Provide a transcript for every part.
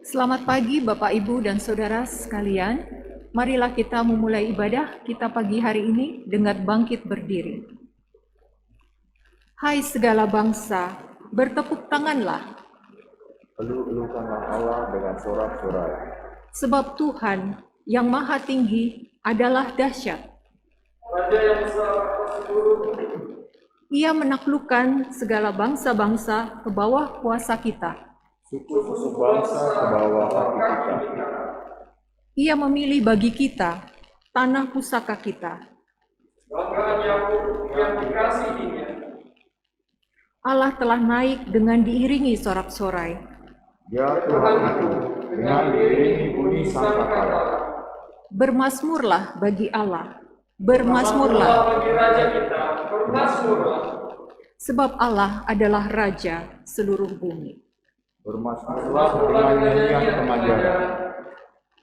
Selamat pagi Bapak, Ibu, dan Saudara sekalian. Marilah kita memulai ibadah kita pagi hari ini dengan bangkit berdiri. Hai segala bangsa, bertepuk tanganlah. Elu-elukanlah Allah dengan sorak-sorai. Sebab Tuhan yang maha tinggi adalah dahsyat. Raja yang besar atas seluruh bumi. Ia menaklukkan segala bangsa-bangsa ke bawah kuasa kita. Suku-suku bangsa ke bawah kaki kita. Ia memilih bagi kita tanah pusaka kita. Banggaan Yakub yang dikasihinya. Allah telah naik dengan diiringi sorak-sorai. Ya Tuhan itu, dengan diiringi bunyi sangkakala. Bermasmurlah bagi Allah, bermasmurlah, bagi Raja kita, bermasmurlah. sebab Allah adalah Raja seluruh bumi. Bermasmurlah dengan nyanyian kemanjangan.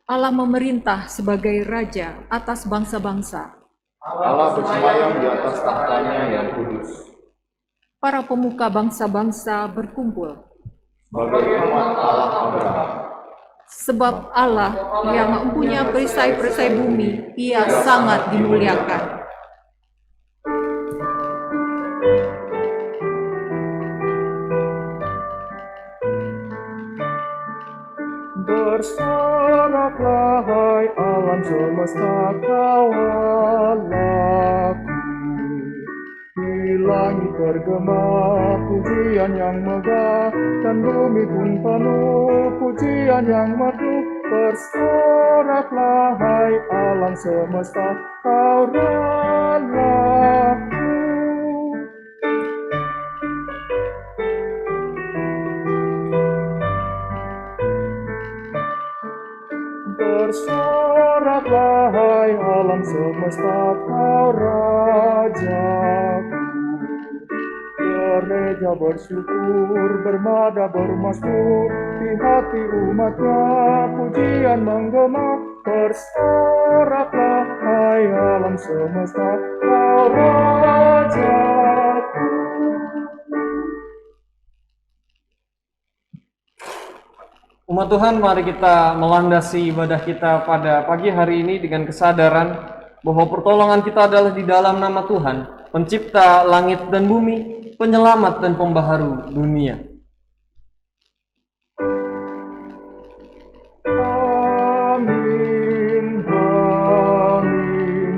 Allah memerintah sebagai Raja atas bangsa-bangsa. Allah bersemayam di atas tahtanya yang kudus. Para pemuka bangsa-bangsa berkumpul. Sebagai umat Allah Abraham. Sebab Allah yang mempunyai perisai-perisai bumi, Ia sangat dimuliakan. Bersoraklah hai alam semesta kau Allahku. Di langit bergema pujian yang megah, dan bumi pun penuh pujian yang merdu. Bersoraklah hai alam semesta kau Allahku. Bersoraklah hai alam semesta kau Rajaku. Gereja bersyukur, bermada bermasmur, di hati umatnya pujian menggema. Bersoraklah hai alam semesta kau Rajaku. Umat Tuhan, mari kita melandasi ibadah kita pada pagi hari ini dengan kesadaran bahwa pertolongan kita adalah di dalam nama Tuhan, pencipta langit dan bumi, penyelamat dan pembaharu dunia. Amin, amin, amin.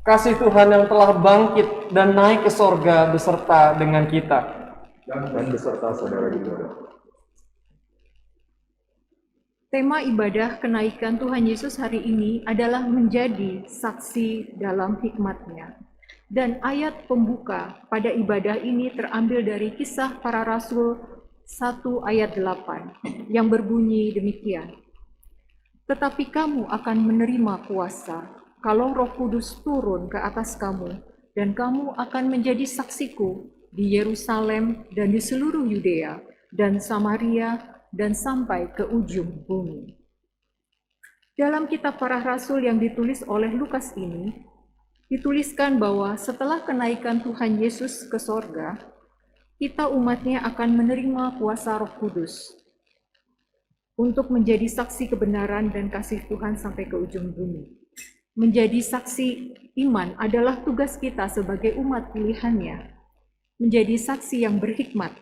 Kasih Tuhan yang telah bangkit dan naik ke sorga beserta dengan kita. Dan beserta saudara kita. Tema ibadah kenaikan Tuhan Yesus hari ini adalah menjadi saksi dalam hikmat-Nya. Dan ayat pembuka pada ibadah ini terambil dari Kisah Para Rasul 1 ayat 8 yang berbunyi demikian. Tetapi kamu akan menerima kuasa kalau Roh Kudus turun ke atas kamu, dan kamu akan menjadi saksiku di Yerusalem dan di seluruh Yudea dan Samaria dan sampai ke ujung bumi. Dalam kitab Para Rasul yang ditulis oleh Lukas ini, dituliskan bahwa setelah kenaikan Tuhan Yesus ke sorga, kita umatnya akan menerima kuasa Roh Kudus untuk menjadi saksi kebenaran dan kasih Tuhan sampai ke ujung bumi. Menjadi saksi iman adalah tugas kita sebagai umat pilihannya. Menjadi saksi yang berhikmat,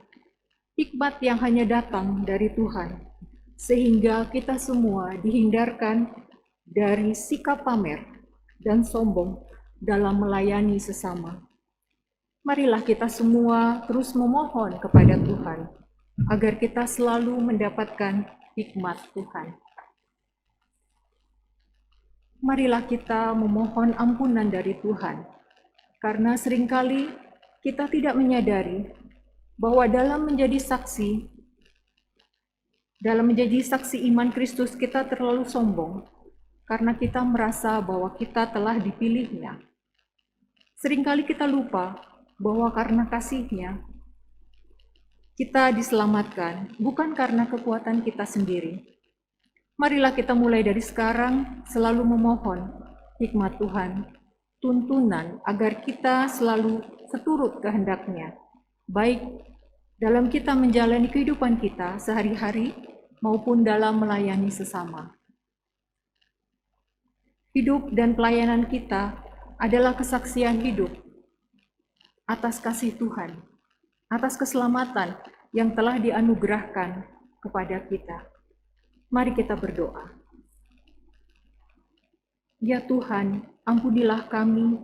hikmat yang hanya datang dari Tuhan, sehingga kita semua dihindarkan dari sikap pamer dan sombong dalam melayani sesama. Marilah kita semua terus memohon kepada Tuhan, agar kita selalu mendapatkan hikmat Tuhan. Marilah kita memohon ampunan dari Tuhan, karena seringkali kita tidak menyadari bahwa dalam menjadi saksi iman Kristus kita terlalu sombong, karena kita merasa bahwa kita telah dipilihnya. Seringkali kita lupa bahwa karena kasih-Nya, kita diselamatkan, bukan karena kekuatan kita sendiri. Marilah kita mulai dari sekarang selalu memohon hikmat Tuhan tuntunan agar kita selalu seturut kehendak-Nya, baik dalam kita menjalani kehidupan kita sehari-hari maupun dalam melayani sesama. Hidup dan pelayanan kita adalah kesaksian hidup atas kasih Tuhan, atas keselamatan yang telah dianugerahkan kepada kita. Mari kita berdoa. Ya Tuhan, ampunilah kami,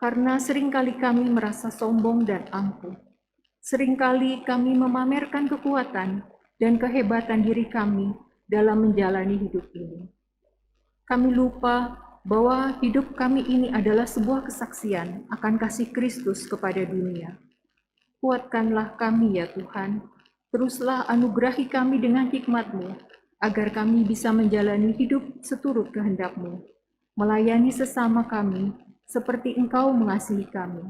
karena seringkali kami merasa sombong dan angkuh. Seringkali kami memamerkan kekuatan dan kehebatan diri kami dalam menjalani hidup ini. Kami lupa bahwa hidup kami ini adalah sebuah kesaksian akan kasih Kristus kepada dunia. Kuatkanlah kami ya Tuhan, teruslah anugerahi kami dengan hikmat-Mu, agar kami bisa menjalani hidup seturut kehendak-Mu, melayani sesama kami seperti Engkau mengasihi kami.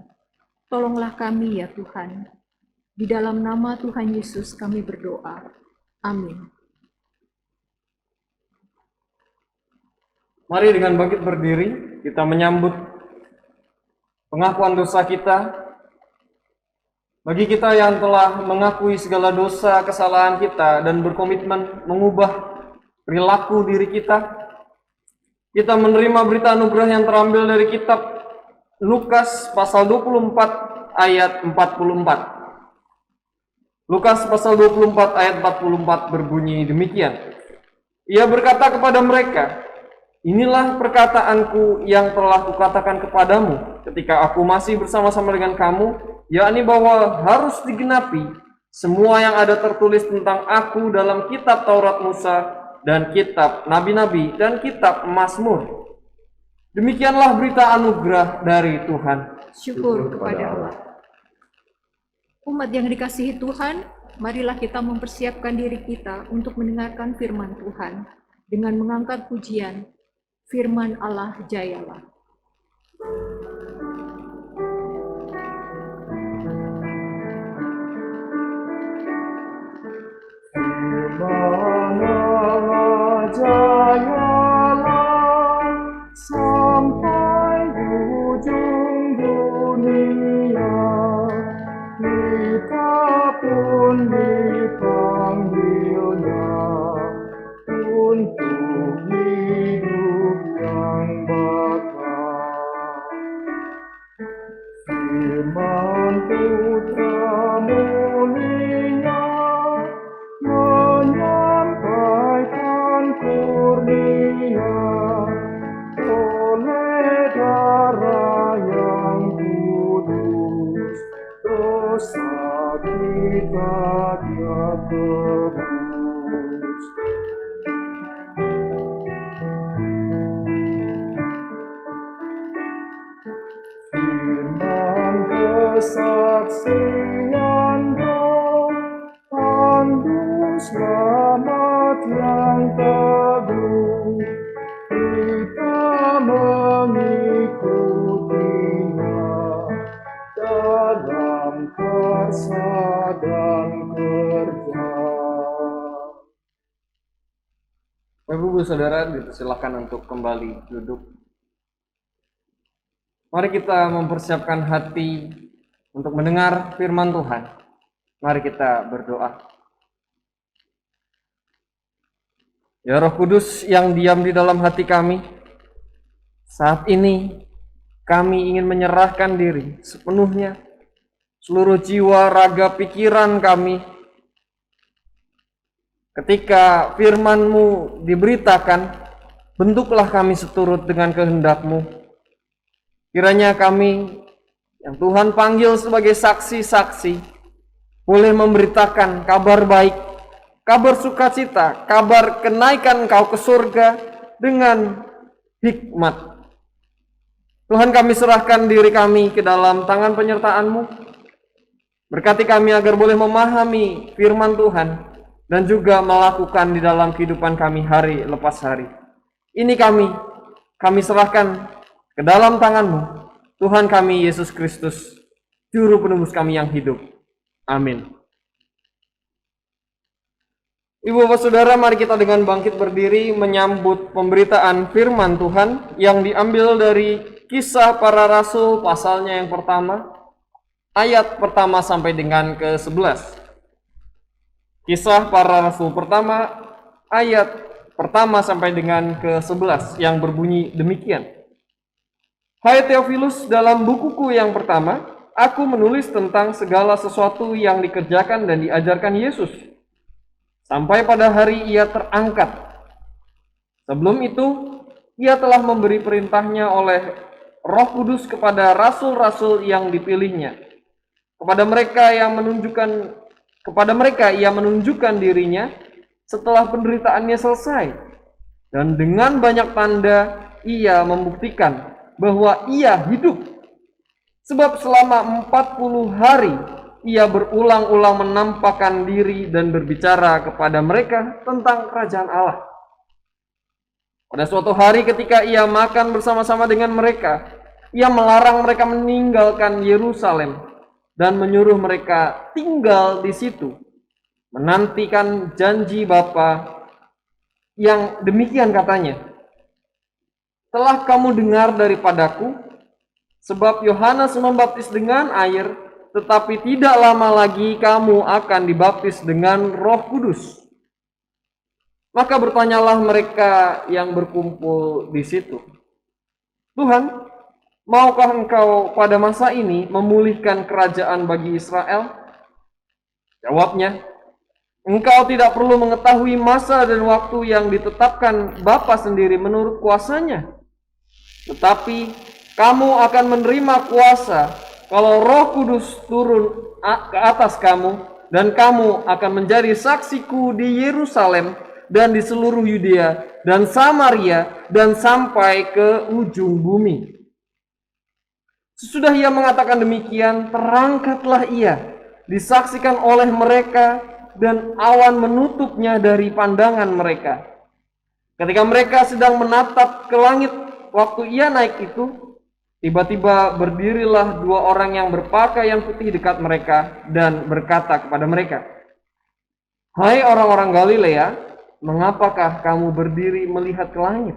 Tolonglah kami ya Tuhan. Di dalam nama Tuhan Yesus kami berdoa. Amin. Mari dengan bangkit berdiri, kita menyambut pengakuan dosa kita. Bagi kita yang telah mengakui segala dosa kesalahan kita dan berkomitmen mengubah perilaku diri kita, kita menerima berita anugerah yang terambil dari kitab Lukas pasal 24 ayat 44. Lukas pasal 24 ayat 44 berbunyi demikian. Ia berkata kepada mereka, "Inilah perkataanku yang telah kukatakan kepadamu ketika aku masih bersama-sama dengan kamu, yakni bahwa harus digenapi semua yang ada tertulis tentang aku dalam kitab Taurat Musa dan kitab Nabi-Nabi dan kitab Mazmur." Demikianlah berita anugerah dari Tuhan. Syukur kepada Allah. Umat yang dikasihi Tuhan, marilah kita mempersiapkan diri kita untuk mendengarkan firman Tuhan dengan mengangkat pujian, firman Allah jayalah. Firman Allah jayalah sampai ujung dunia. Kita pun dipanggilnya untuk hidup yang bakal. Firman Putra mulia menyampaikan kurnia, oleh darah yang kudus dosa kita Dia tebus. Firman kesaksian roh, pandu selamat yang teguh, kita mengikutinya dalam karsa dan kerja. Bapak Ibu Saudara, dipersilakan untuk kembali duduk. Mari kita mempersiapkan hati untuk mendengar firman Tuhan. Mari kita berdoa. Ya Roh Kudus yang diam di dalam hati kami, saat ini kami ingin menyerahkan diri sepenuhnya, seluruh jiwa, raga, pikiran kami. Ketika firman-Mu diberitakan, bentuklah kami seturut dengan kehendak-Mu. Kiranya kami yang Tuhan panggil sebagai saksi-saksi boleh memberitakan kabar baik, kabar sukacita, kabar kenaikan Engkau ke surga dengan hikmat. Tuhan, kami serahkan diri kami ke dalam tangan penyertaan-Mu. Berkati kami agar boleh memahami firman Tuhan dan juga melakukan di dalam kehidupan kami hari lepas hari. Ini kami serahkan ke dalam tangan-Mu, Tuhan kami Yesus Kristus, Juru Penebus kami yang hidup. Amin. Ibu bapak saudara, mari kita dengan bangkit berdiri menyambut pemberitaan firman Tuhan yang diambil dari Kisah Para Rasul pasalnya yang pertama, ayat pertama sampai dengan ke-11. Kisah Para Rasul pertama, ayat pertama sampai dengan ke-11 yang berbunyi demikian. Hai Theophilus, dalam bukuku yang pertama, aku menulis tentang segala sesuatu yang dikerjakan dan diajarkan Yesus sampai pada hari ia terangkat. Sebelum itu, ia telah memberi perintahnya oleh Roh Kudus kepada rasul-rasul yang dipilihnya. Kepada mereka ia menunjukkan dirinya setelah penderitaannya selesai. Dan dengan banyak tanda, ia membuktikan bahwa ia hidup. Sebab selama 40 hari, ia berulang-ulang menampakkan diri dan berbicara kepada mereka tentang kerajaan Allah. Pada suatu hari ketika ia makan bersama-sama dengan mereka, ia melarang mereka meninggalkan Yerusalem dan menyuruh mereka tinggal di situ, menantikan janji Bapa yang demikian katanya. Telah kamu dengar daripadaku, sebab Yohanes membaptis dengan air, tetapi tidak lama lagi kamu akan dibaptis dengan Roh Kudus. Maka bertanyalah mereka yang berkumpul di situ, Tuhan, maukah engkau pada masa ini memulihkan kerajaan bagi Israel? Jawabnya, engkau tidak perlu mengetahui masa dan waktu yang ditetapkan Bapa sendiri menurut kuasanya. Tetapi kamu akan menerima kuasa kalau Roh Kudus turun ke atas kamu, dan kamu akan menjadi saksiku di Yerusalem dan di seluruh Yudea dan Samaria dan sampai ke ujung bumi. Sesudah ia mengatakan demikian, terangkatlah ia, disaksikan oleh mereka, dan awan menutupnya dari pandangan mereka. Ketika mereka sedang menatap ke langit waktu ia naik itu, tiba-tiba berdirilah dua orang yang berpakaian putih dekat mereka dan berkata kepada mereka, Hai orang-orang Galilea, mengapakah kamu berdiri melihat ke langit?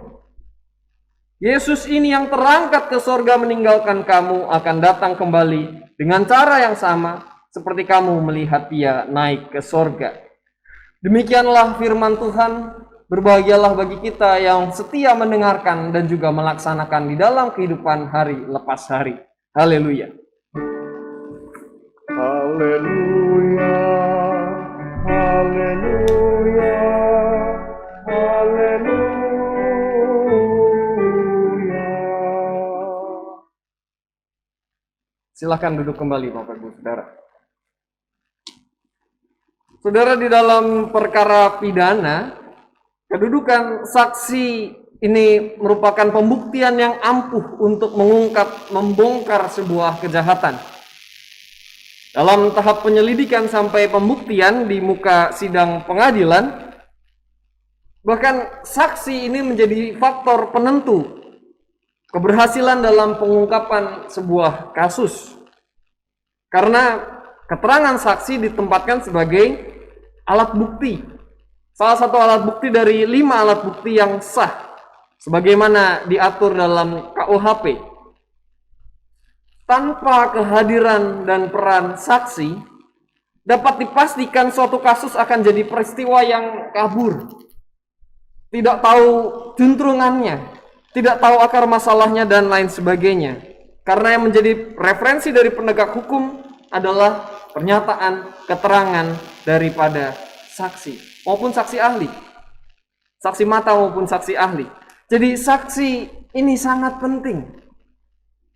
Yesus ini yang terangkat ke sorga meninggalkan kamu akan datang kembali dengan cara yang sama seperti kamu melihat dia naik ke sorga. Demikianlah firman Tuhan. Berbahagialah bagi kita yang setia mendengarkan dan juga melaksanakan di dalam kehidupan hari lepas hari. Haleluya. Haleluya, haleluya, haleluya. Silakan duduk kembali Bapak Ibu Saudara. Saudara, di dalam perkara pidana, kedudukan saksi ini merupakan pembuktian yang ampuh untuk membongkar sebuah kejahatan. Dalam tahap penyelidikan sampai pembuktian di muka sidang pengadilan, bahkan saksi ini menjadi faktor penentu keberhasilan dalam pengungkapan sebuah kasus. Karena keterangan saksi ditempatkan sebagai alat bukti. Salah satu alat bukti dari 5 alat bukti yang sah, sebagaimana diatur dalam KUHP. Tanpa kehadiran dan peran saksi, dapat dipastikan suatu kasus akan jadi peristiwa yang kabur. Tidak tahu juntrungannya, tidak tahu akar masalahnya, dan lain sebagainya. Karena yang menjadi referensi dari penegak hukum adalah pernyataan, keterangan daripada saksi maupun saksi ahli, saksi mata maupun saksi ahli. Jadi saksi ini sangat penting.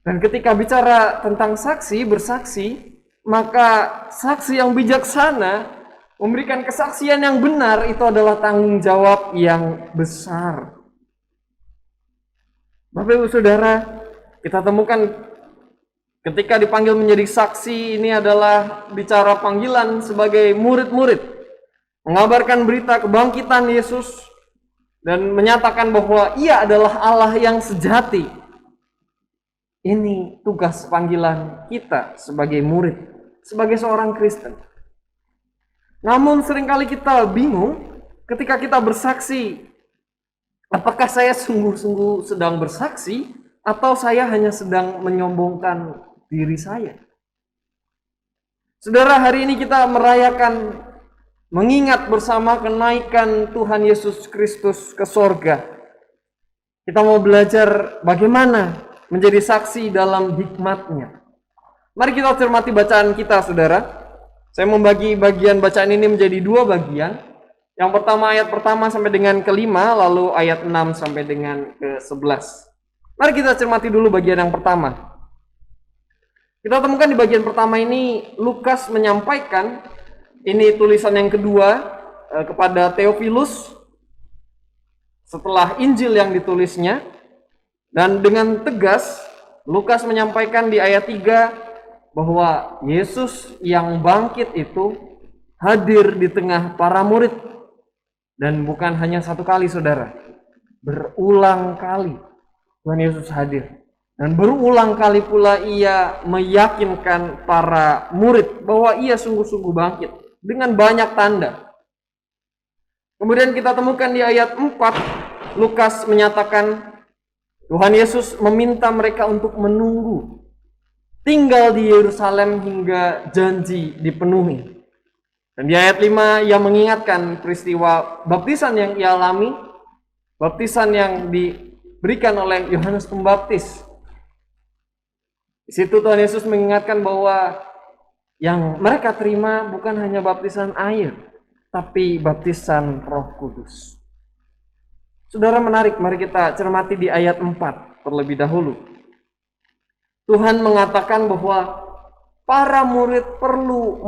Dan ketika bicara tentang saksi, bersaksi, maka saksi yang bijaksana memberikan kesaksian yang benar itu adalah tanggung jawab yang besar. Bapak Ibu Saudara, kita temukan ketika dipanggil menjadi saksi, ini adalah bicara panggilan sebagai murid-murid, mengabarkan berita kebangkitan Yesus dan menyatakan bahwa ia adalah Allah yang sejati. Ini tugas panggilan kita sebagai murid, sebagai seorang Kristen. Namun seringkali kita bingung ketika kita bersaksi, apakah saya sungguh-sungguh sedang bersaksi atau saya hanya sedang menyombongkan diri saya? Saudara, hari ini kita merayakan, mengingat bersama kenaikan Tuhan Yesus Kristus ke sorga. Kita mau belajar bagaimana menjadi saksi dalam hikmat-Nya. Mari kita cermati bacaan kita, saudara. Saya membagi bagian bacaan ini menjadi dua bagian. Yang pertama ayat pertama sampai dengan kelima, lalu ayat 6 sampai dengan ke-11. Mari kita cermati dulu bagian yang pertama. Kita temukan di bagian pertama ini, Lukas menyampaikan, ini tulisan yang kedua kepada Theophilus, setelah Injil yang ditulisnya. Dan dengan tegas, Lukas menyampaikan di ayat 3, bahwa Yesus yang bangkit itu hadir di tengah para murid. Dan bukan hanya satu kali, saudara. Berulang kali Tuhan Yesus hadir. Dan berulang kali pula ia meyakinkan para murid bahwa ia sungguh-sungguh bangkit. Dengan banyak tanda. Kemudian kita temukan di ayat 4, Lukas menyatakan Tuhan Yesus meminta mereka untuk menunggu. Tinggal di Yerusalem hingga janji dipenuhi. Dan di ayat 5 ia mengingatkan peristiwa baptisan yang ia alami, baptisan yang diberikan oleh Yohanes Pembaptis. Di situ Tuhan Yesus mengingatkan bahwa yang mereka terima bukan hanya baptisan air, tapi baptisan Roh Kudus. Saudara, menarik, mari kita cermati di ayat 4 terlebih dahulu. Tuhan mengatakan bahwa para murid perlu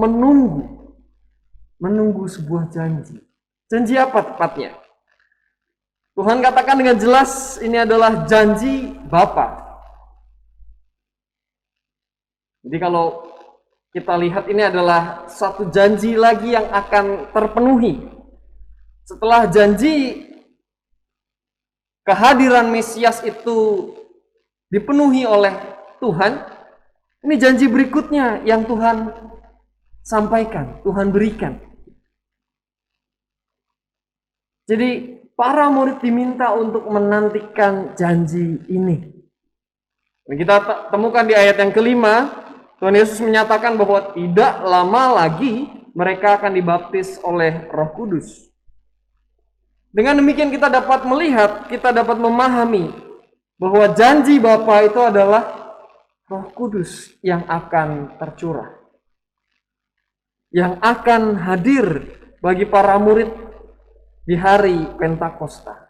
menunggu sebuah janji. Janji apa tepatnya? Tuhan katakan dengan jelas ini adalah janji Bapa. Jadi kalau kita lihat ini adalah satu janji lagi yang akan terpenuhi. Setelah janji kehadiran Mesias itu dipenuhi oleh Tuhan, ini janji berikutnya yang Tuhan sampaikan, Tuhan berikan. Jadi para murid diminta untuk menantikan janji ini. Dan kita temukan di ayat yang kelima, Tuhan Yesus menyatakan bahwa tidak lama lagi mereka akan dibaptis oleh Roh Kudus. Dengan demikian kita dapat melihat, kita dapat memahami bahwa janji Bapa itu adalah Roh Kudus yang akan tercurah. Yang akan hadir bagi para murid di hari Pentakosta.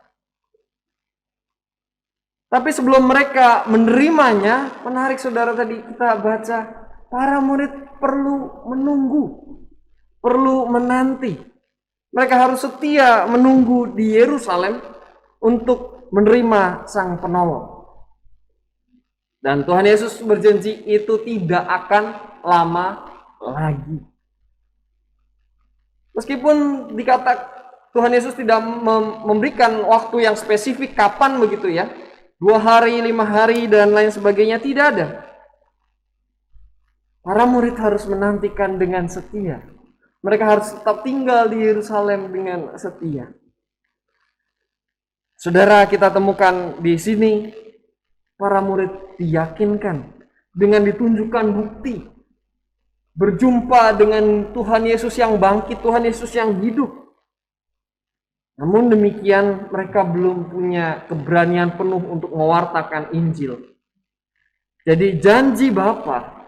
Tapi sebelum mereka menerimanya, menarik saudara, tadi kita baca, para murid perlu menunggu, perlu menanti. Mereka harus setia menunggu di Yerusalem untuk menerima Sang Penolong. Dan Tuhan Yesus berjanji itu tidak akan lama lagi. Meskipun dikatakan Tuhan Yesus tidak memberikan waktu yang spesifik kapan begitu ya. 2 hari, 5 hari, dan lain sebagainya, tidak ada. Para murid harus menantikan dengan setia. Mereka harus tetap tinggal di Yerusalem dengan setia. Saudara, kita temukan di sini para murid diyakinkan dengan ditunjukkan bukti. Berjumpa dengan Tuhan Yesus yang bangkit, Tuhan Yesus yang hidup. Namun demikian mereka belum punya keberanian penuh untuk mewartakan Injil. Jadi janji Bapa,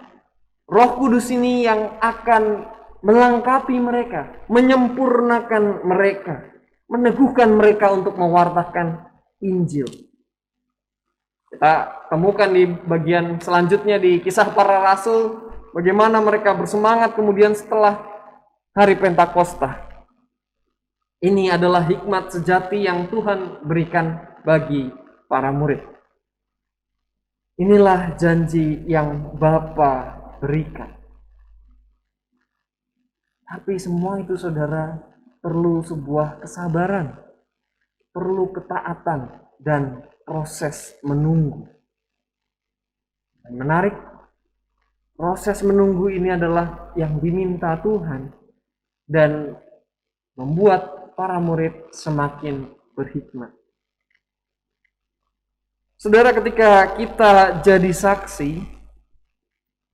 Roh Kudus ini yang akan melengkapi mereka, menyempurnakan mereka, meneguhkan mereka untuk mewartakan Injil. Kita temukan di bagian selanjutnya di Kisah Para Rasul, bagaimana mereka bersemangat kemudian setelah hari Pentakosta. Ini adalah hikmat sejati yang Tuhan berikan bagi para murid. Inilah janji yang Bapa berikan. Tapi semua itu saudara perlu sebuah kesabaran, perlu ketaatan dan proses menunggu. Dan menarik, proses menunggu ini adalah yang diminta Tuhan dan membuat para murid semakin berhikmat. Saudara, ketika kita jadi saksi,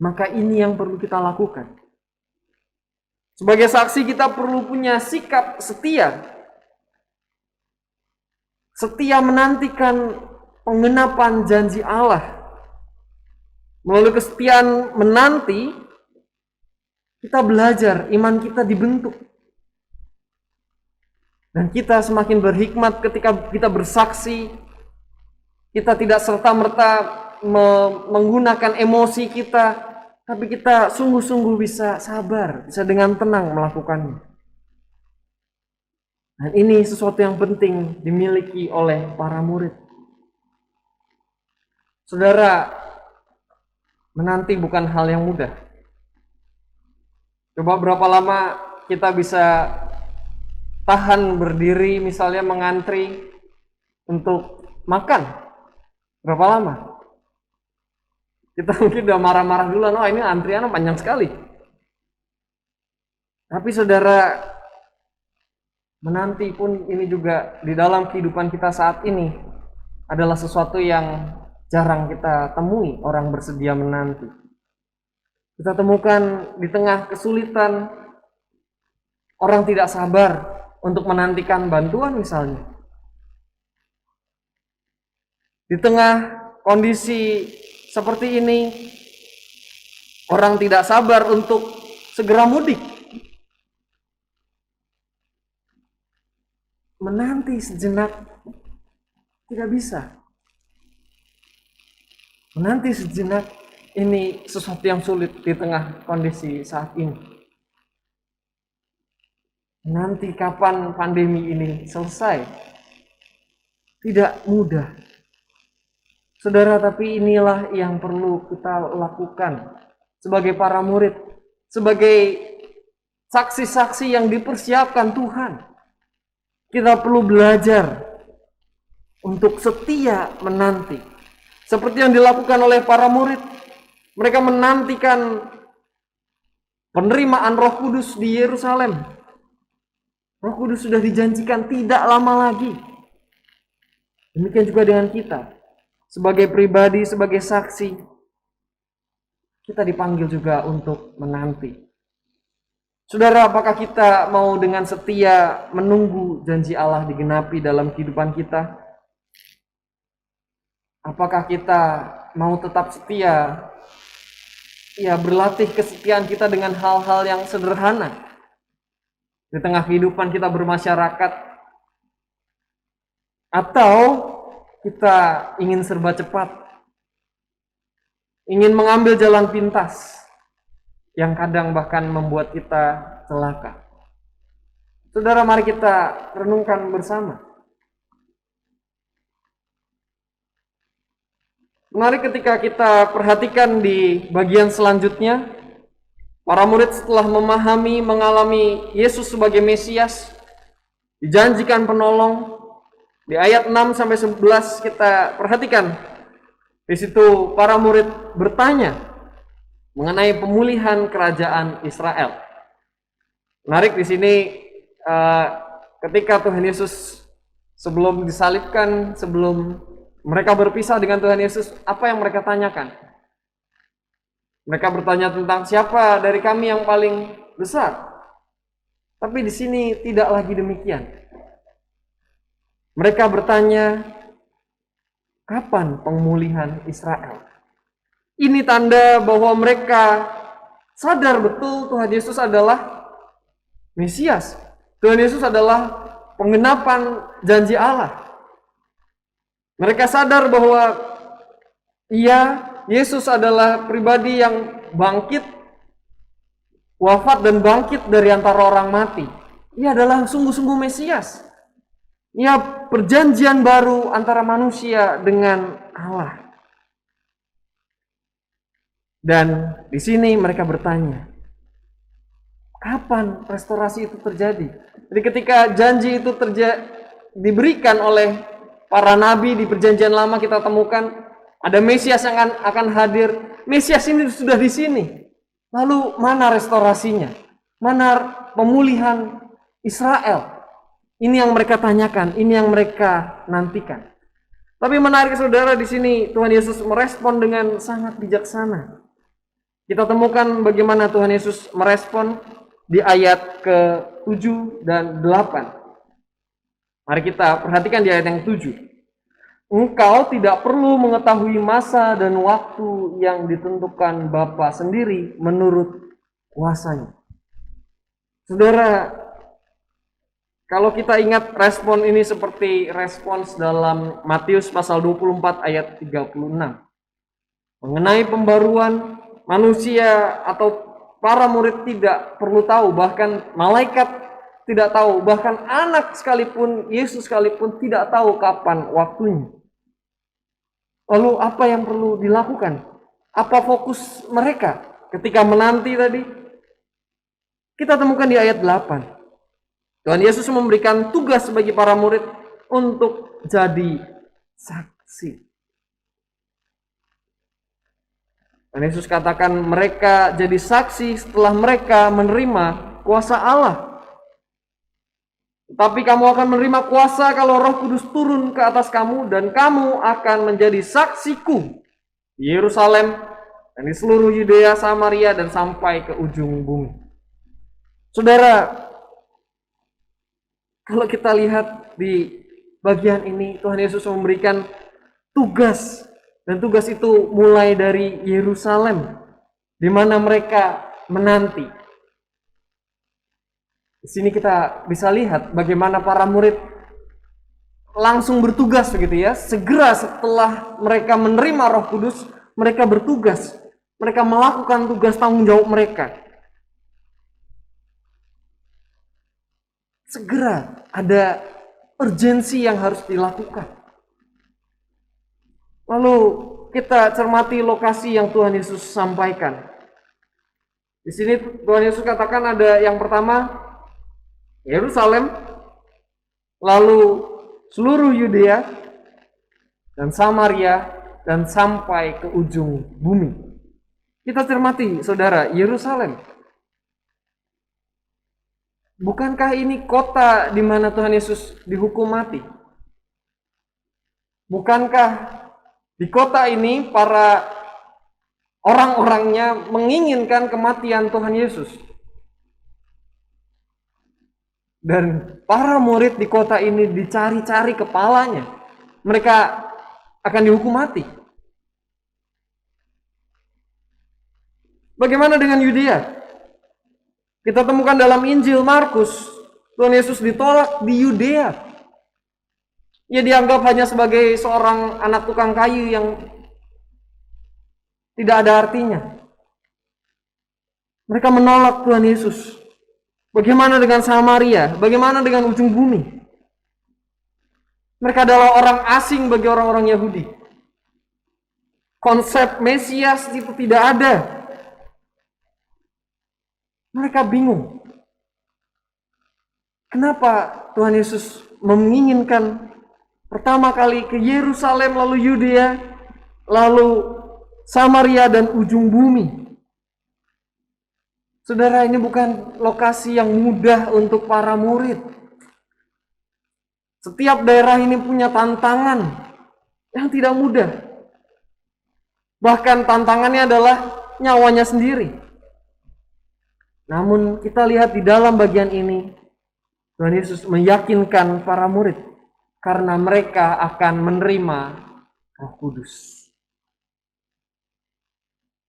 maka ini yang perlu kita lakukan. Sebagai saksi kita perlu punya sikap setia. Setia menantikan penggenapan janji Allah. Melalui kesetiaan menanti, kita belajar, iman kita dibentuk. Dan kita semakin berhikmat ketika kita bersaksi. Kita tidak serta-merta menggunakan emosi kita, tapi kita sungguh-sungguh bisa sabar, bisa dengan tenang melakukannya. Dan ini sesuatu yang penting dimiliki oleh para murid. Saudara, menanti bukan hal yang mudah. Coba berapa lama kita bisa tahan berdiri misalnya mengantri untuk makan? Berapa lama? Kita mungkin udah marah-marah duluan, oh ini antriannya panjang sekali. Tapi saudara, menanti pun ini juga di dalam kehidupan kita saat ini adalah sesuatu yang jarang kita temui, orang bersedia menanti. Kita temukan di tengah kesulitan, orang tidak sabar untuk menantikan bantuan misalnya. Di tengah kondisi seperti ini, orang tidak sabar untuk segera mudik. Menanti sejenak tidak bisa. Menanti sejenak ini sesuatu yang sulit di tengah kondisi saat ini. Menanti kapan pandemi ini selesai tidak mudah. Saudara, tapi inilah yang perlu kita lakukan sebagai para murid, sebagai saksi-saksi yang dipersiapkan Tuhan. Kita perlu belajar untuk setia menanti. Seperti yang dilakukan oleh para murid. Mereka menantikan penerimaan Roh Kudus di Yerusalem. Roh Kudus sudah dijanjikan tidak lama lagi. Demikian juga dengan kita. Sebagai pribadi, sebagai saksi, kita dipanggil juga untuk menanti. Saudara, apakah kita mau dengan setia menunggu janji Allah digenapi dalam kehidupan kita? Apakah kita mau tetap setia? Ya, berlatih kesetiaan kita dengan hal-hal yang sederhana. Di tengah kehidupan kita bermasyarakat. Atau kita ingin serba cepat, ingin mengambil jalan pintas, yang kadang bahkan membuat kita celaka. Saudara, mari kita renungkan bersama. Mari ketika kita perhatikan di bagian selanjutnya, para murid setelah memahami, mengalami Yesus sebagai Mesias, dijanjikan penolong. Di ayat 6-11 kita perhatikan. Di situ para murid bertanya mengenai pemulihan kerajaan Israel. Menarik di sini ketika Tuhan Yesus sebelum disalibkan, sebelum mereka berpisah dengan Tuhan Yesus, apa yang mereka tanyakan? Mereka bertanya tentang siapa dari kami yang paling besar. Tapi di sini tidak lagi demikian. Mereka bertanya, kapan pemulihan Israel? Ini tanda bahwa mereka sadar betul Tuhan Yesus adalah Mesias. Tuhan Yesus adalah penggenapan janji Allah. Mereka sadar bahwa Yesus adalah pribadi yang bangkit, wafat dan bangkit dari antara orang mati. Ia adalah sungguh-sungguh Mesias. Ia perjanjian baru antara manusia dengan Allah. Dan di sini mereka bertanya, kapan restorasi itu terjadi? Jadi ketika janji itu diberikan oleh para nabi di perjanjian lama, kita temukan ada Mesias yang akan hadir. Mesias ini sudah di sini. Lalu mana restorasinya? Mana pemulihan Israel? Ini yang mereka tanyakan, ini yang mereka nantikan. Tapi menarik saudara, di sini Tuhan Yesus merespon dengan sangat bijaksana. Kita temukan bagaimana Tuhan Yesus merespon di ayat ke-7 dan 8. Mari kita perhatikan di ayat yang 7. Engkau tidak perlu mengetahui masa dan waktu yang ditentukan Bapa sendiri menurut kuasanya. Saudara, kalau kita ingat respon ini seperti respons dalam Matius pasal 24 ayat 36. Mengenai pembaruan, manusia atau para murid tidak perlu tahu, bahkan malaikat tidak tahu, bahkan anak sekalipun, Yesus sekalipun tidak tahu kapan waktunya. Lalu apa yang perlu dilakukan? Apa fokus mereka ketika menanti tadi? Kita temukan di ayat 8. Tuhan Yesus memberikan tugas bagi para murid untuk jadi saksi. Tuhan Yesus katakan mereka jadi saksi setelah mereka menerima kuasa Allah. Tapi kamu akan menerima kuasa kalau Roh Kudus turun ke atas kamu, dan kamu akan menjadi saksiku di Yerusalem dan di seluruh Yudea, Samaria, dan sampai ke ujung bumi. Saudara, kalau kita lihat di bagian ini, Tuhan Yesus memberikan tugas, dan tugas itu mulai dari Yerusalem, di mana mereka menanti. Di sini kita bisa lihat bagaimana para murid langsung bertugas begitu ya. Segera setelah mereka menerima Roh Kudus, mereka bertugas. Mereka melakukan tugas tanggung jawab mereka. Segera ada urgensi yang harus dilakukan. Lalu kita cermati lokasi yang Tuhan Yesus sampaikan. Di sini Tuhan Yesus katakan ada yang pertama Yerusalem, lalu seluruh Yudea dan Samaria, dan sampai ke ujung bumi. Kita cermati saudara, Yerusalem. Bukankah ini kota di mana Tuhan Yesus dihukum mati? Bukankah di kota ini para orang-orangnya menginginkan kematian Tuhan Yesus? Dan para murid di kota ini dicari-cari kepalanya. Mereka akan dihukum mati. Bagaimana dengan Yudea? Kita temukan dalam Injil Markus, Tuhan Yesus ditolak di Yudea. Ia dianggap hanya sebagai seorang anak tukang kayu yang tidak ada artinya. Mereka menolak Tuhan Yesus. Bagaimana dengan Samaria? Bagaimana dengan ujung bumi? Mereka adalah orang asing bagi orang-orang Yahudi. Konsep Mesias itu tidak ada. Mereka bingung. Kenapa Tuhan Yesus menginginkan pertama kali ke Yerusalem, lalu Yudea, lalu Samaria, dan ujung bumi? Saudara, ini bukan lokasi yang mudah untuk para murid. Setiap daerah ini punya tantangan yang tidak mudah. Bahkan tantangannya adalah nyawanya sendiri. Namun kita lihat di dalam bagian ini, Tuhan Yesus meyakinkan para murid karena mereka akan menerima Roh Kudus.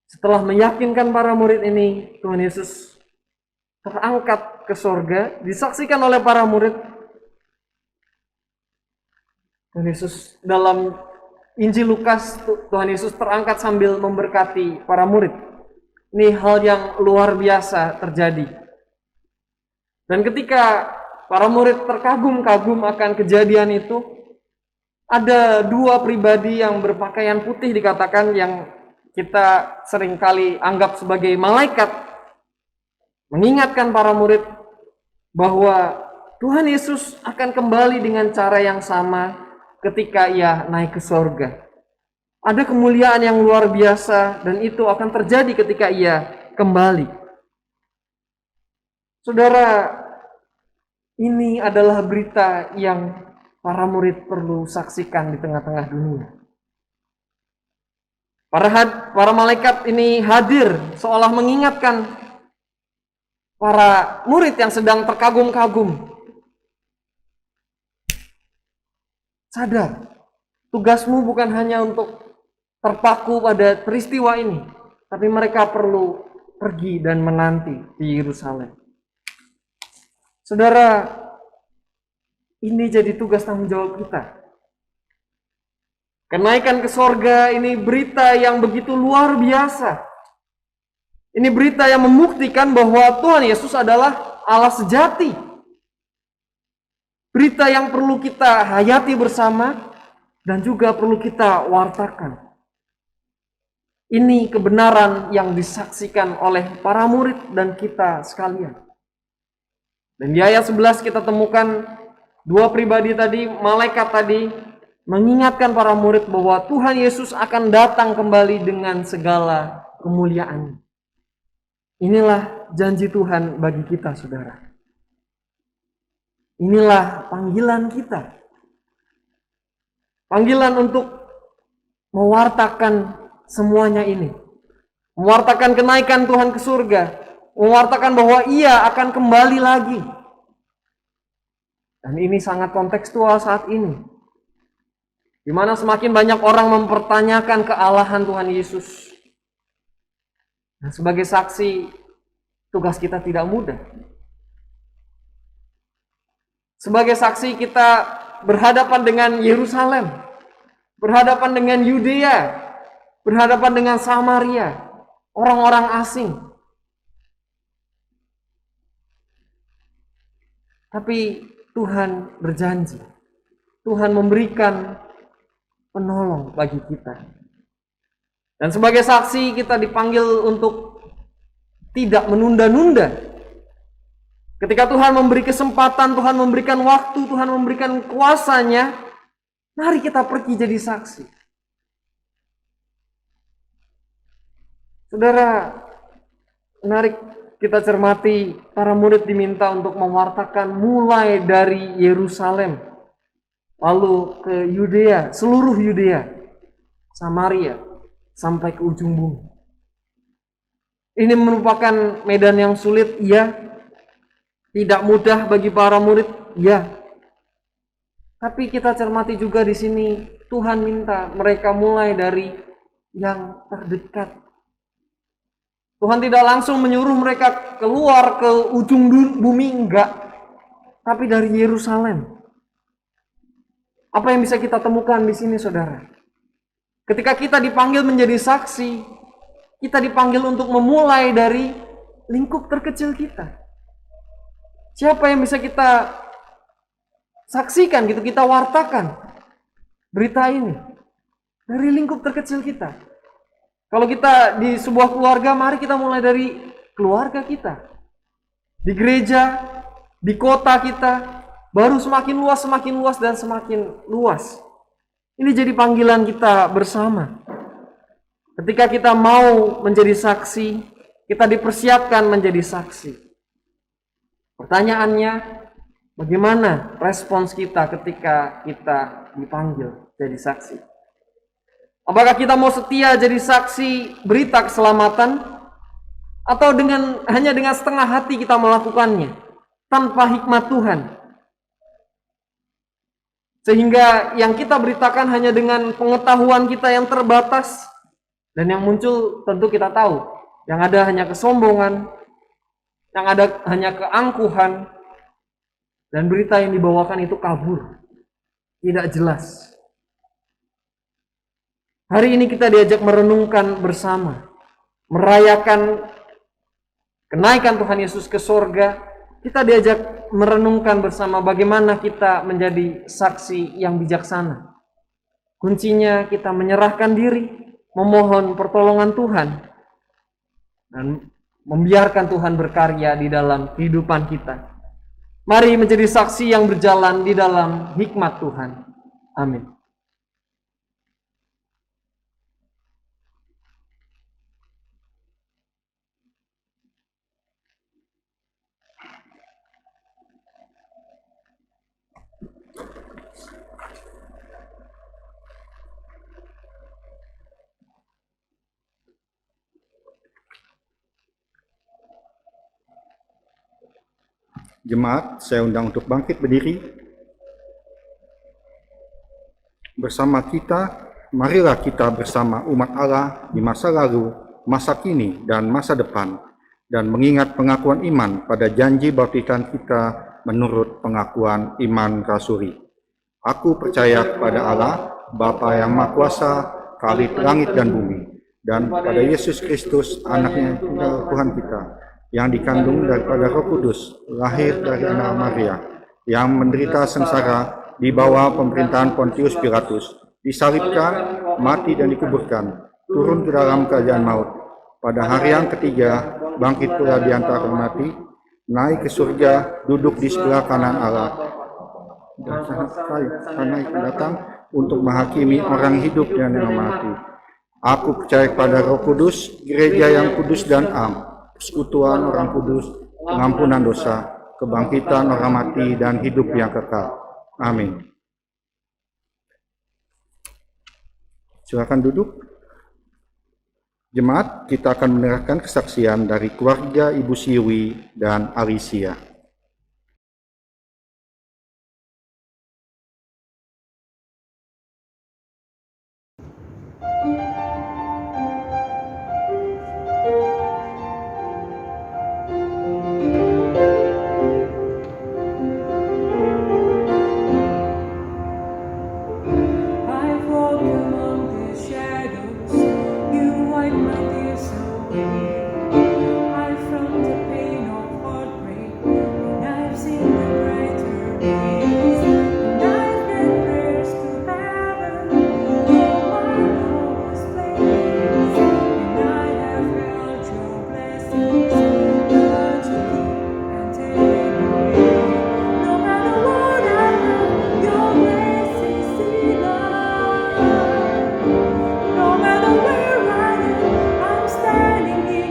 Setelah meyakinkan para murid ini, Tuhan Yesus terangkat ke sorga, disaksikan oleh para murid. Tuhan Yesus dalam Injil Lukas, Tuhan Yesus terangkat sambil memberkati para murid. Ini hal yang luar biasa terjadi. Dan ketika para murid terkagum-kagum akan kejadian itu, ada dua pribadi yang berpakaian putih dikatakan yang kita seringkali anggap sebagai malaikat, mengingatkan para murid bahwa Tuhan Yesus akan kembali dengan cara yang sama ketika ia naik ke sorga. Ada kemuliaan yang luar biasa dan itu akan terjadi ketika ia kembali. Saudara, Ini adalah berita yang para murid perlu saksikan di tengah-tengah dunia. Para malaikat ini hadir seolah mengingatkan para murid yang sedang terkagum-kagum. Sadar, tugasmu bukan hanya untuk terpaku pada peristiwa ini, tapi mereka perlu pergi dan menanti di Yerusalem. Saudara, ini jadi tugas tanggung jawab kita. Kenaikan ke sorga ini berita yang begitu luar biasa. Ini berita yang membuktikan bahwa Tuhan Yesus adalah Allah sejati. Berita yang perlu kita hayati bersama dan juga perlu kita wartakan. Ini kebenaran yang disaksikan oleh para murid dan kita sekalian. Dan di ayat 11 kita temukan dua pribadi tadi, malaikat tadi, mengingatkan para murid bahwa Tuhan Yesus akan datang kembali dengan segala kemuliaan. Inilah janji Tuhan bagi kita, saudara. Inilah panggilan kita. Panggilan untuk mewartakan semuanya ini. Mewartakan kenaikan Tuhan ke surga. Mewartakan bahwa Ia akan kembali lagi. Dan ini sangat kontekstual saat ini. Di mana semakin banyak orang mempertanyakan kealahan Tuhan Yesus. Dan sebagai saksi, tugas kita tidak mudah. Sebagai saksi kita berhadapan dengan Yerusalem, berhadapan dengan Yudea, berhadapan dengan Samaria, orang-orang asing. Tapi Tuhan berjanji, Tuhan memberikan penolong bagi kita. Dan sebagai saksi kita dipanggil untuk tidak menunda-nunda. Ketika Tuhan memberi kesempatan, Tuhan memberikan waktu, Tuhan memberikan kuasanya, mari kita pergi jadi saksi. Saudara, menarik kita cermati, para murid diminta untuk mewartakan mulai dari Yerusalem, lalu ke Yudea, seluruh Yudea, Samaria, sampai ke ujung bumi. Ini merupakan medan yang sulit, iya. Tidak mudah bagi para murid, iya. Tapi kita cermati juga di sini, Tuhan minta mereka mulai dari yang terdekat. Tuhan tidak langsung menyuruh mereka keluar ke ujung bumi, enggak. Tapi dari Yerusalem. Apa yang bisa kita temukan di sini, saudara? Ketika kita dipanggil menjadi saksi, kita dipanggil untuk memulai dari lingkup terkecil kita. Siapa yang bisa kita saksikan gitu, kita wartakan berita ini dari lingkup terkecil kita. Kalau kita di sebuah keluarga, mari kita mulai dari keluarga kita. Di gereja, di kota kita, baru semakin luas dan semakin luas. Ini jadi panggilan kita bersama. Ketika kita mau menjadi saksi, kita dipersiapkan menjadi saksi. Pertanyaannya, bagaimana respons kita ketika kita dipanggil jadi saksi? Apakah kita mau setia jadi saksi berita keselamatan, atau hanya dengan setengah hati kita melakukannya tanpa hikmat Tuhan? Sehingga yang kita beritakan hanya dengan pengetahuan kita yang terbatas, dan yang muncul tentu kita tahu, yang ada hanya kesombongan, yang ada hanya keangkuhan, dan berita yang dibawakan itu kabur, tidak jelas. Hari ini kita diajak merenungkan bersama, merayakan kenaikan Tuhan Yesus ke sorga. Kita diajak merenungkan bersama bagaimana kita menjadi saksi yang bijaksana. Kuncinya kita menyerahkan diri, memohon pertolongan Tuhan, dan membiarkan Tuhan berkarya di dalam kehidupan kita. Mari menjadi saksi yang berjalan di dalam hikmat Tuhan. Amin. Jemaat, saya undang untuk bangkit berdiri. Bersama kita, marilah kita bersama umat Allah di masa lalu, masa kini, dan masa depan, dan mengingat pengakuan iman pada janji bautisan kita menurut pengakuan iman rasuli. Aku percaya kepada Allah, Bapa yang Maha Kuasa, Khalid langit dan bumi, dan pada Yesus Kristus, anaknya Tuhan kita, yang dikandung daripada Roh Kudus, lahir dari anak Maria, yang menderita sengsara di bawah pemerintahan Pontius Pilatus, disalibkan, mati dan dikuburkan, turun ke dalam kerajaan maut. Pada hari yang ketiga, bangkit pula di antara mati, naik ke surga, duduk di sebelah kanan Allah, dan karena itu datang untuk menghakimi orang hidup dan yang mati. Aku percaya pada Roh Kudus, gereja yang kudus dan am, persekutuan orang kudus, pengampunan dosa, kebangkitan orang mati, dan hidup yang kekal. Amin. Silakan duduk. Jemaat, kita akan mendengarkan kesaksian dari keluarga Ibu Siwi dan Alicia. I walk among the shadows, you wipe my tears away. I from the pain of heartbreak, and I've seen the brighter days. And I've made prayers to heaven from my lowest place. And I have held your blessings, but you keep and take away. No matter what I have, your grace is enough. No matter where I am, I'm standing here.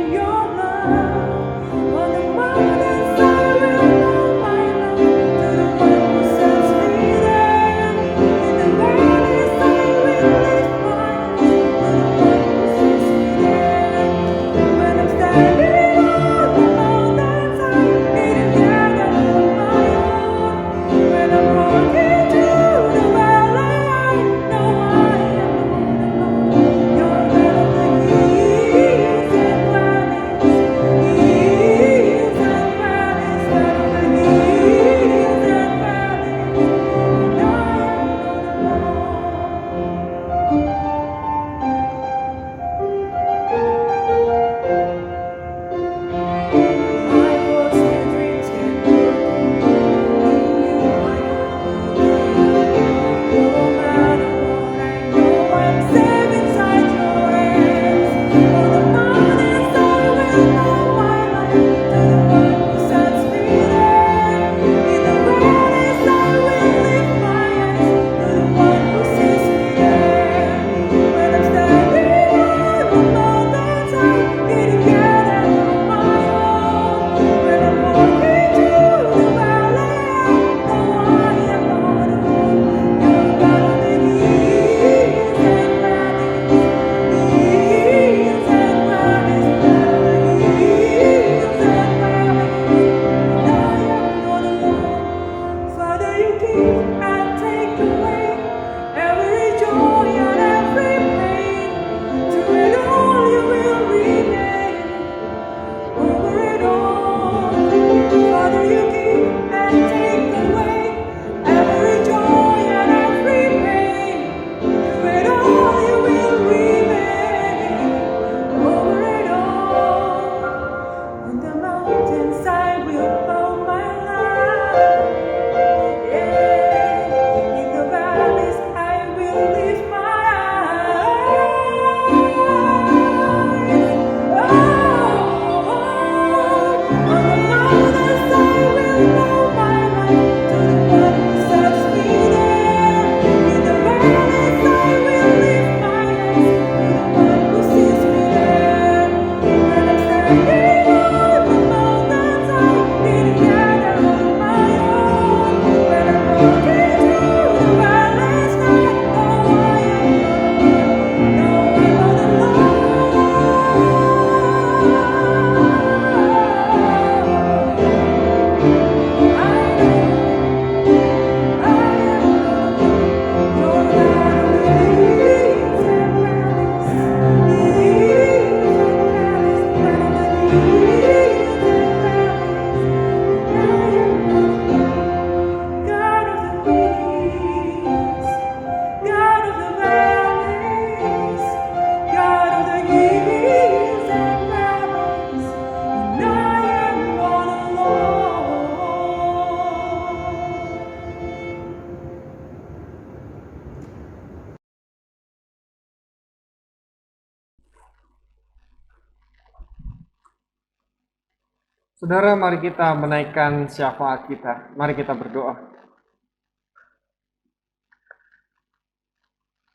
Saudara, mari kita menaikkan syafaat kita. Mari kita berdoa.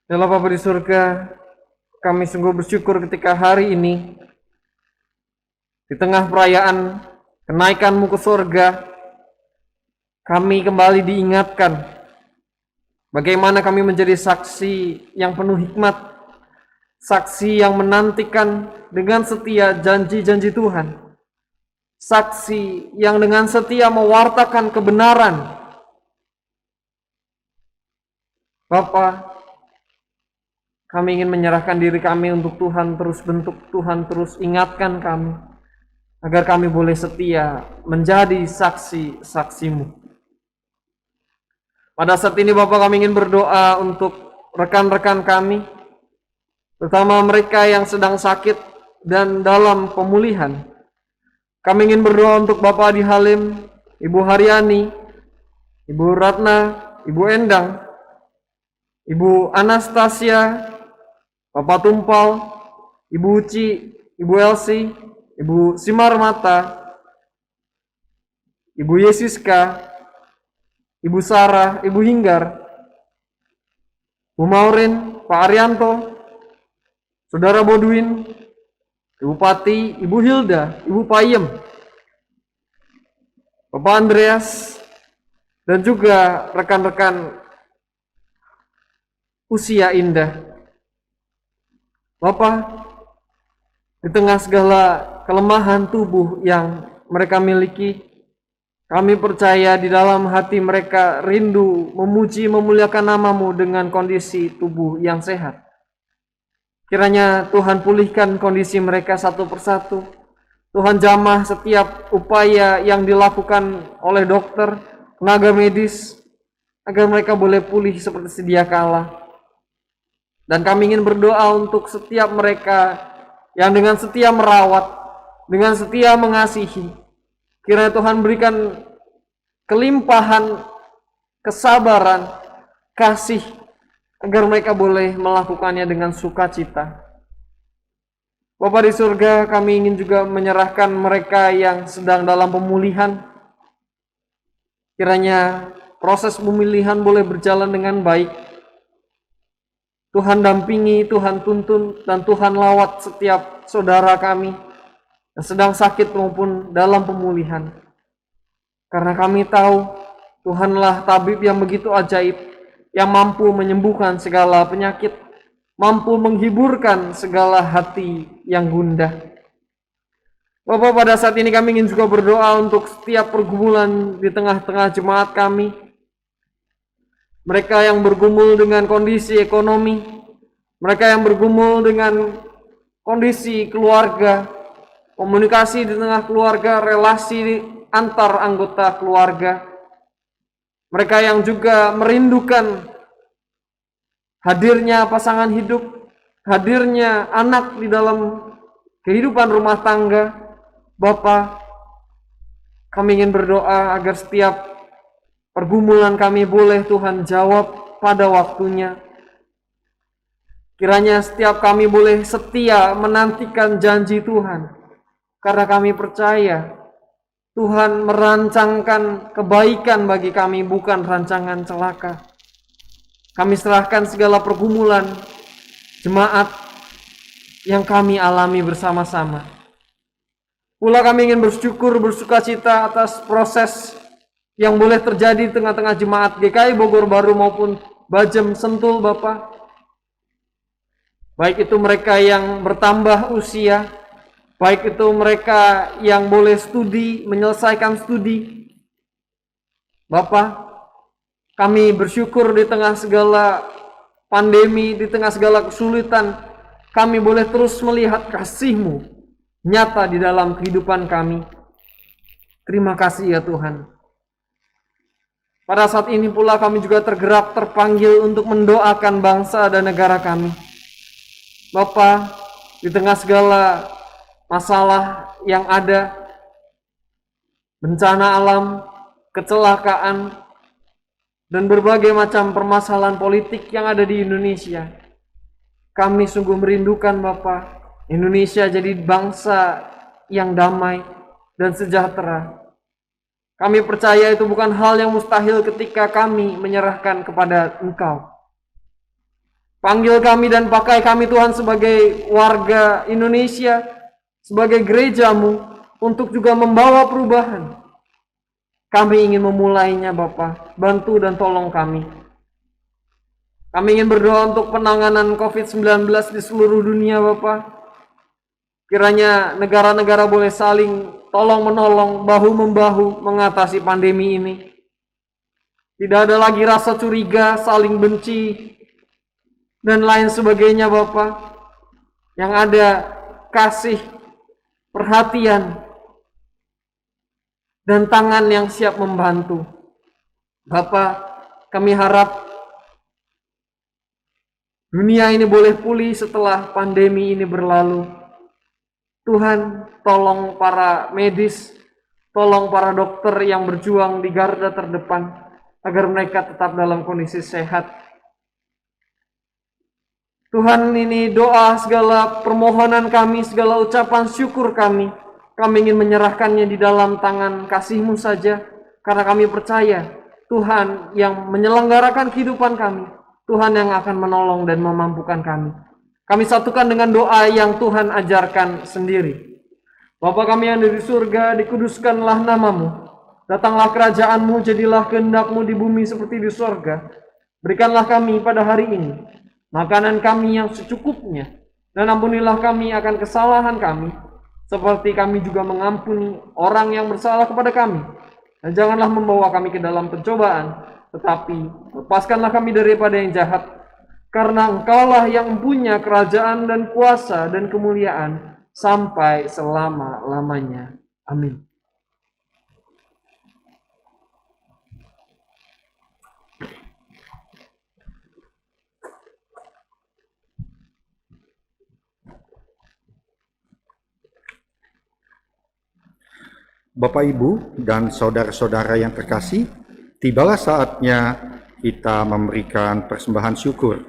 Ya Allah Bapa di surga, kami sungguh bersyukur ketika hari ini, di tengah perayaan kenaikan-Mu ke surga, kami kembali diingatkan bagaimana kami menjadi saksi yang penuh hikmat, saksi yang menantikan dengan setia janji-janji Tuhan, saksi yang dengan setia mewartakan kebenaran. Bapa, kami ingin menyerahkan diri kami untuk Tuhan terus bentuk, Tuhan terus ingatkan kami, agar kami boleh setia menjadi saksi-saksi-Mu. Pada saat ini Bapak, kami ingin berdoa untuk rekan-rekan kami, terutama mereka yang sedang sakit dan dalam pemulihan. Kami ingin berdoa untuk Bapak Adi Halim, Ibu Haryani, Ibu Ratna, Ibu Endang, Ibu Anastasia, Bapak Tumpal, Ibu Uci, Ibu Elsie, Ibu Simar Mata, Ibu Yesiska, Ibu Sarah, Ibu Hinggar, Bu Maurin, Pak Arianto, Saudara Bodwin, Ibu Pati, Ibu Hilda, Ibu Payem, Bapak Andreas, dan juga rekan-rekan usia indah. Bapak, di tengah segala kelemahan tubuh yang mereka miliki, kami percaya di dalam hati mereka rindu memuji memuliakan nama-Mu dengan kondisi tubuh yang sehat. Kiranya Tuhan pulihkan kondisi mereka satu persatu. Tuhan jamah setiap upaya yang dilakukan oleh dokter, tenaga medis, agar mereka boleh pulih seperti sedia kala. Dan kami ingin berdoa untuk setiap mereka yang dengan setia merawat, dengan setia mengasihi. Kiranya Tuhan berikan kelimpahan kesabaran, kasih, agar mereka boleh melakukannya dengan sukacita. Bapa di surga, kami ingin juga menyerahkan mereka yang sedang dalam pemulihan. Kiranya proses pemulihan boleh berjalan dengan baik. Tuhan dampingi, Tuhan tuntun, dan Tuhan lawat setiap saudara kami yang sedang sakit maupun dalam pemulihan. Karena kami tahu Tuhanlah tabib yang begitu ajaib, yang mampu menyembuhkan segala penyakit, mampu menghiburkan segala hati yang gundah. Bapak, pada saat ini kami ingin juga berdoa untuk setiap pergumulan di tengah-tengah jemaat kami. Mereka yang bergumul dengan kondisi ekonomi, mereka yang bergumul dengan kondisi keluarga, komunikasi di tengah keluarga, relasi antar anggota keluarga. Mereka yang juga merindukan hadirnya pasangan hidup, hadirnya anak di dalam kehidupan rumah tangga. Bapa, kami ingin berdoa agar setiap pergumulan kami boleh Tuhan jawab pada waktunya. Kiranya setiap kami boleh setia menantikan janji Tuhan, karena kami percaya Tuhan merancangkan kebaikan bagi kami, bukan rancangan celaka. Kami serahkan segala pergumulan jemaat yang kami alami bersama-sama. Pula kami ingin bersyukur, bersukacita atas proses yang boleh terjadi di tengah-tengah jemaat GKI Bogor Baru maupun Bajem Sentul, Bapak. Baik itu mereka yang bertambah usia, baik itu mereka yang boleh studi, menyelesaikan studi. Bapak, kami bersyukur di tengah segala pandemi, di tengah segala kesulitan, kami boleh terus melihat kasih-Mu nyata di dalam kehidupan kami. Terima kasih ya Tuhan. Pada saat ini pula kami juga tergerak, terpanggil untuk mendoakan bangsa dan negara kami. Bapa, di tengah segala masalah yang ada, bencana alam, kecelakaan, dan berbagai macam permasalahan politik yang ada di Indonesia, kami sungguh merindukan Bapa, Indonesia jadi bangsa yang damai, dan sejahtera. Kami percaya itu bukan hal yang mustahil ketika kami menyerahkan kepada Engkau. Panggil kami dan pakai kami Tuhan sebagai warga Indonesia, sebagai gereja-Mu, untuk juga membawa perubahan. Kami ingin memulainya Bapa, bantu dan tolong kami. Kami ingin berdoa untuk penanganan COVID-19 di seluruh dunia Bapa. Kiranya negara-negara boleh saling tolong-menolong, bahu-membahu mengatasi pandemi ini. Tidak ada lagi rasa curiga, saling benci, dan lain sebagainya Bapa. Yang ada kasih, perhatian, dan tangan yang siap membantu. Bapa, kami harap dunia ini boleh pulih setelah pandemi ini berlalu. Tuhan, tolong para medis, tolong para dokter yang berjuang di garda terdepan, agar mereka tetap dalam kondisi sehat. Tuhan, ini doa, segala permohonan kami, segala ucapan syukur kami ingin menyerahkannya di dalam tangan kasih-Mu saja, karena kami percaya Tuhan yang menyelenggarakan kehidupan kami, Tuhan yang akan menolong dan memampukan kami. Kami satukan dengan doa yang Tuhan ajarkan sendiri. Bapa kami yang ada di surga, dikuduskanlah nama-Mu. Datanglah kerajaan-Mu, jadilah kehendak-Mu di bumi seperti di surga. Berikanlah kami pada hari ini makanan kami yang secukupnya, dan ampunilah kami akan kesalahan kami, seperti kami juga mengampuni orang yang bersalah kepada kami. Dan janganlah membawa kami ke dalam pencobaan, tetapi lepaskanlah kami daripada yang jahat. Karena Engkaulah yang mempunyai kerajaan dan kuasa dan kemuliaan sampai selama-lamanya. Amin. Bapak, Ibu, dan saudara-saudara yang terkasih, tibalah saatnya kita memberikan persembahan syukur.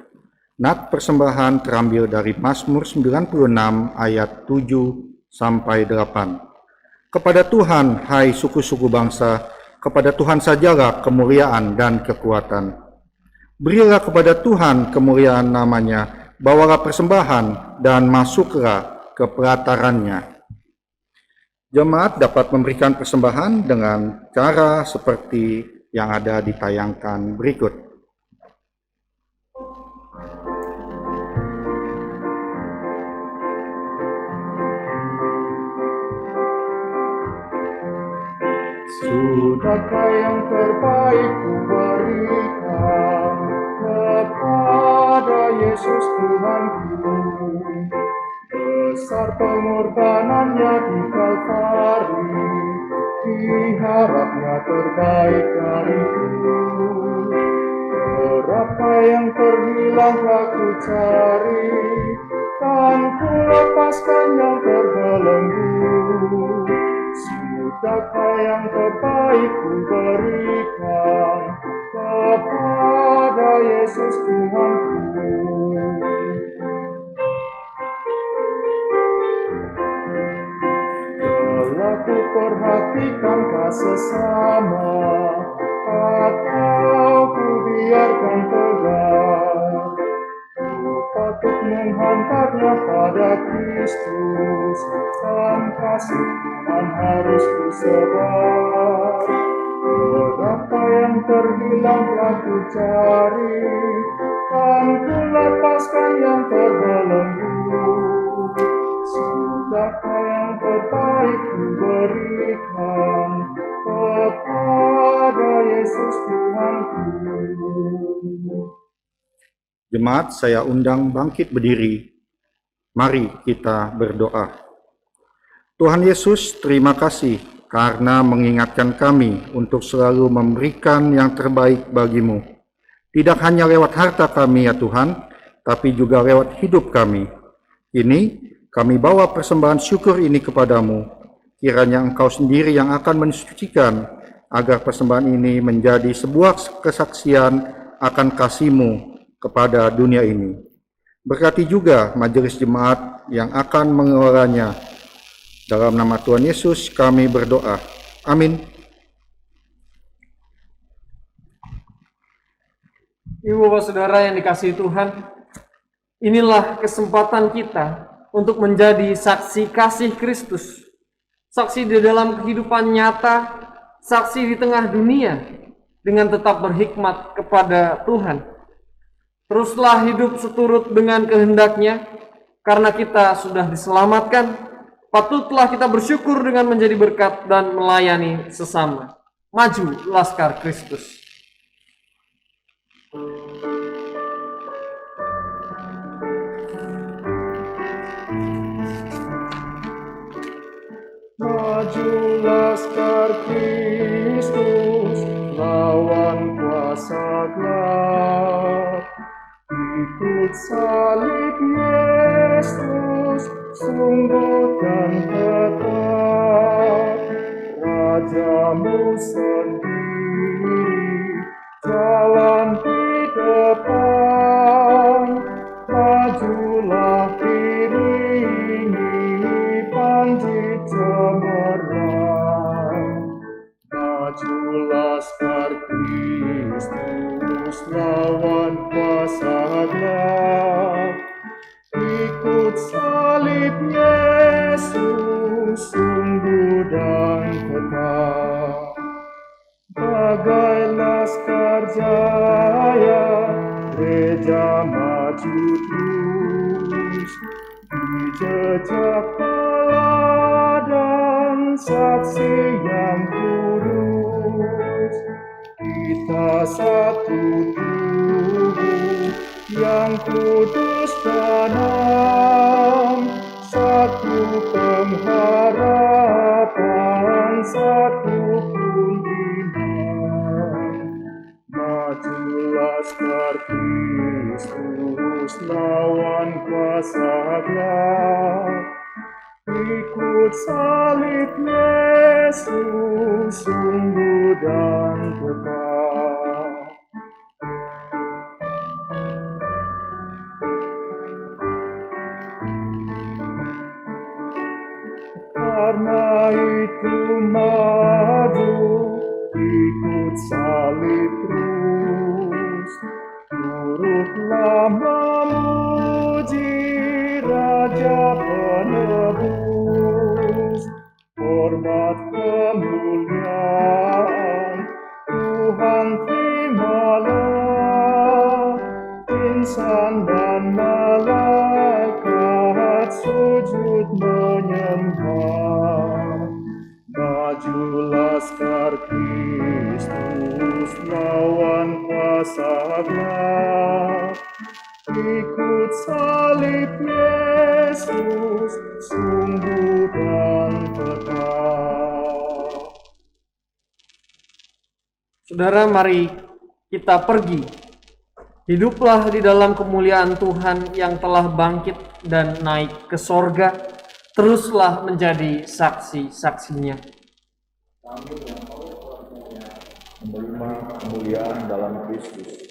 Nat persembahan terambil dari Mazmur 96 ayat 7 sampai 8. Kepada Tuhan, hai suku-suku bangsa, kepada Tuhan sajalah kemuliaan dan kekuatan. Berilah kepada Tuhan kemuliaan namanya, bawalah persembahan dan masuklah ke pelatarannya. Jemaat dapat memberikan persembahan dengan cara seperti yang ada ditayangkan berikut. Sudahkah yang terbaik ku berikan kepada Yesus Tuhanku? Besar pengorbanannya di Kalvari, diharapnya terbaik dariku. Berapa yang terhilang telah ku cari, kan ku lepaskan yang terbelenggu. Sudahkah yang terbaik ku berikan kepada Yesus Tuhanku? Telah ku perhatikan sesama, atau ku biarkan tegar? Ku patut menghantarnya pada Kristus, dan kasih Tuhan harus ku sebar. Berapa yang terhilang telah ku cari, kan ku lepaskan yang terbelenggu. Sudahkah yang terbaik ku berikan kepada Yesus Tuhanku? Jemaat, saya undang bangkit berdiri. Mari kita berdoa. Tuhan Yesus, terima kasih karena mengingatkan kami untuk selalu memberikan yang terbaik bagimu. Tidak hanya lewat harta kami ya Tuhan, tapi juga lewat hidup kami. Kini kami bawa persembahan syukur ini kepadamu. Kiranya Engkau sendiri yang akan mensucikan, agar persembahan ini menjadi sebuah kesaksian akan kasih-Mu kepada dunia ini. Berkati juga majelis jemaat yang akan mengelolanya. Dalam nama Tuhan Yesus kami berdoa. Amin. Ibu bapak saudara yang dikasihi Tuhan, inilah kesempatan kita untuk menjadi saksi kasih Kristus, saksi di dalam kehidupan nyata, saksi di tengah dunia, dengan tetap berhikmat kepada Tuhan. Teruslah hidup seturut dengan kehendak-Nya, karena kita sudah diselamatkan. Patutlah kita bersyukur dengan menjadi berkat dan melayani sesama. Maju Laskar Kristus. Maju Laskar Kristus, lawan kuasa gelap. Ikut salib Yesus, sungguh dan tetap. Rajamu sendiri, jalan di depan. Majulah iringi panji cemerlang. Maju Laskar Kristus, lawan kuasa gelap. Ikut salib Yesus, sungguh dan tetap. Bagai laskar jaya, gereja maju terus. Di jejak teladan saksi yang kudus. Kita satu tubuh yang kudus dan am, satu pengharapan, satu pun iman. Maju Laskar Kristus, lawan kuasa gelap. Ikut salib Yesus, sungguh dan tetap. Karena itu maju, ikut salib terus. Turutlah memuji Raja Penebus. Hormat kemuliaan Tuhan terimalah. Insan dan malaikat sujud menyembah. Maju Laskar Kristus, lawan kuasa gelap. Ikut salib Yesus, sungguh dan tetap. Saudara, mari kita pergi. Hiduplah di dalam kemuliaan Tuhan yang telah bangkit dan naik ke sorga. Teruslah menjadi saksi-saksinya. Menerima kemuliaan dalam Kristus,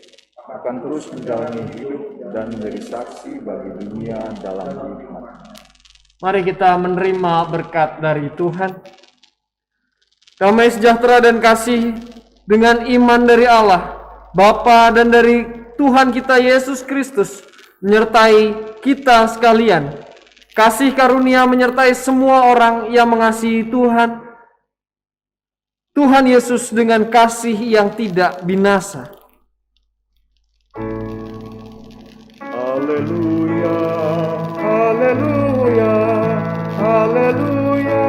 akan terus menjalani hidup dan menjadi saksi bagi dunia dalam hikmat. Mari kita menerima berkat dari Tuhan. Damai sejahtera dan kasih dengan iman dari Allah, Bapa dan dari Tuhan kita Yesus Kristus menyertai kita sekalian. Kasih karunia menyertai semua orang yang mengasihi Tuhan. Tuhan Yesus dengan kasih yang tidak binasa. Haleluya, haleluya, haleluya,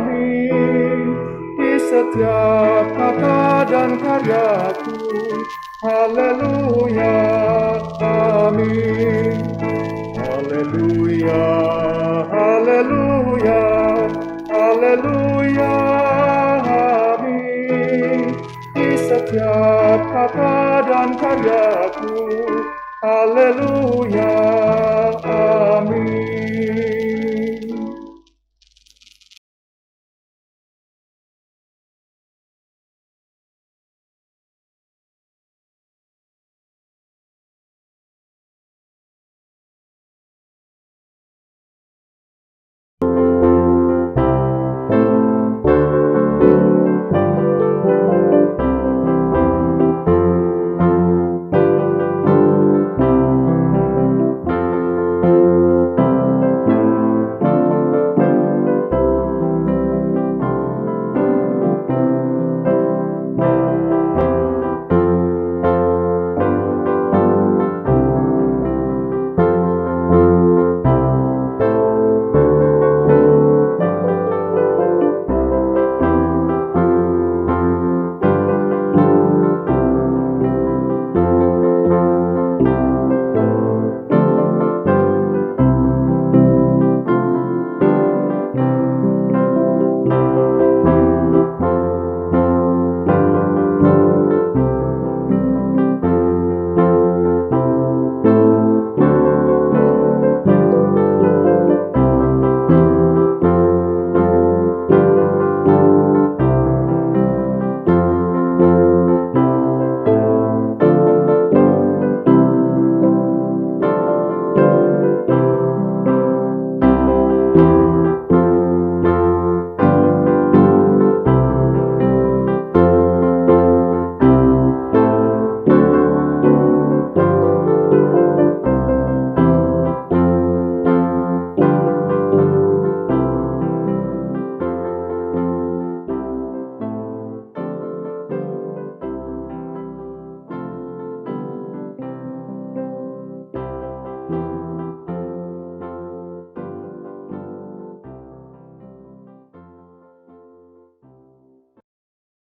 amin. Di setiap kata dan karyaku, haleluya, amin. Haleluya, haleluya, haleluya, amin. Di setiap kata dan karyaku, haleluya.